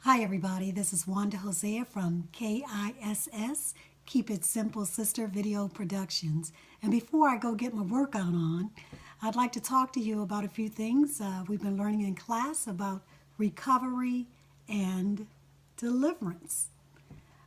Hi everybody, this is Wanda Hosea from KISS, Keep It Simple Sister Video Productions. And before I go get my workout on, I'd like to talk to you about a few things we've been learning in class about recovery and deliverance.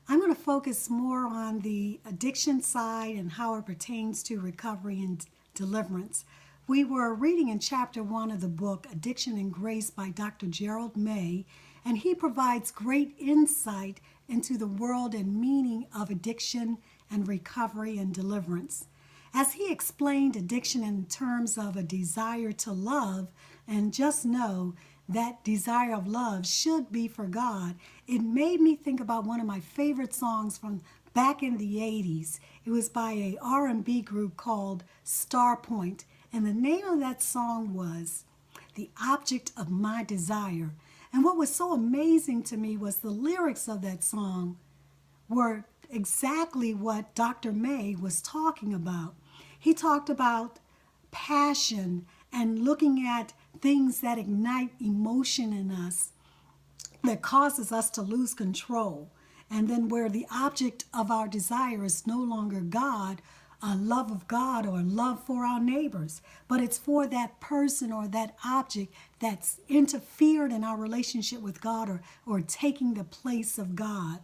I'm going to focus more on the addiction side and how it pertains to recovery and deliverance. We were reading in chapter 1 of the book, Addiction and Grace by Dr. Gerald May, and he provides great insight into the world and meaning of addiction and recovery and deliverance. As he explained addiction in terms of a desire to love, and just know that desire of love should be for God, it made me think about one of my favorite songs from back in the 80s. It was by a R&B group called SPIR, and the name of that song was The Object of My Desire. And what was so amazing to me was the lyrics of that song were exactly what Dr. May was talking about. He talked about passion and looking at things that ignite emotion in us that causes us to lose control. And then where the object of our desire is no longer God, a love of God or love for our neighbors, but it's for that person or that object that's interfered in our relationship with God or taking the place of God.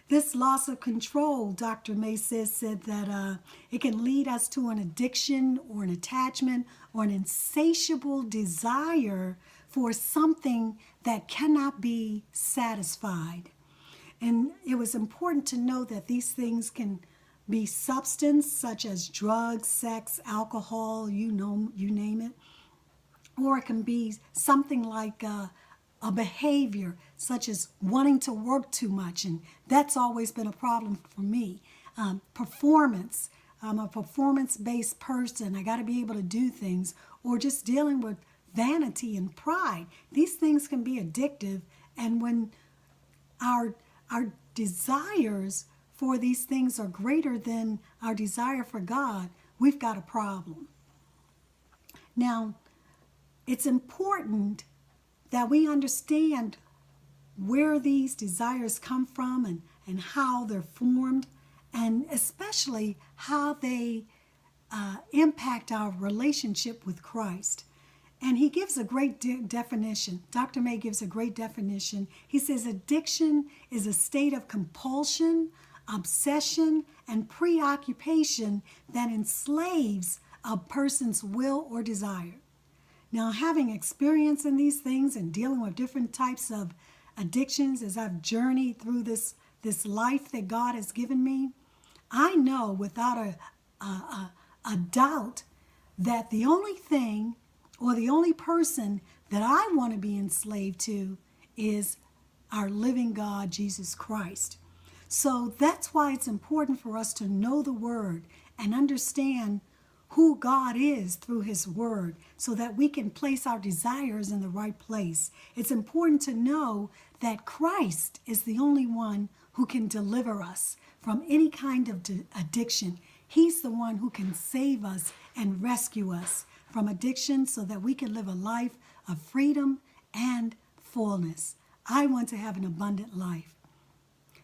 This loss of control, Dr. May said that it can lead us to an addiction or an attachment or an insatiable desire for something that cannot be satisfied. And it was important to know that these things can be substance such as drugs, sex, alcohol, you name it. Or it can be something like a behavior such as wanting to work too much, and that's always been a problem for me. Performance. I'm a performance-based person. I got to be able to do things, or just dealing with vanity and pride. These things can be addictive, and when our desires for these things are greater than our desire for God, we've got a problem. Now, it's important that we understand where these desires come from and how they're formed, and especially how they impact our relationship with Christ. And he gives a great definition. Dr. May gives a great definition. He says addiction is a state of compulsion, obsession, and preoccupation that enslaves a person's will or desire. Now, having experience in these things and dealing with different types of addictions as I've journeyed through this life that God has given me, I know without a doubt that the only thing or the only person that I want to be enslaved to is our living God, Jesus Christ. So that's why it's important for us to know the Word and understand who God is through His Word so that we can place our desires in the right place. It's important to know that Christ is the only one who can deliver us from any kind of addiction. He's the one who can save us and rescue us from addiction so that we can live a life of freedom and fullness. I want to have an abundant life.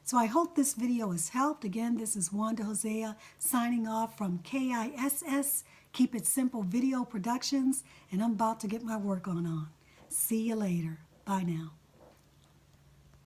So I hope this video has helped. Again, this is Wanda Hosea signing off from KISS, Keep It Simple Video Productions, and I'm about to get my work on. See you later. Bye now.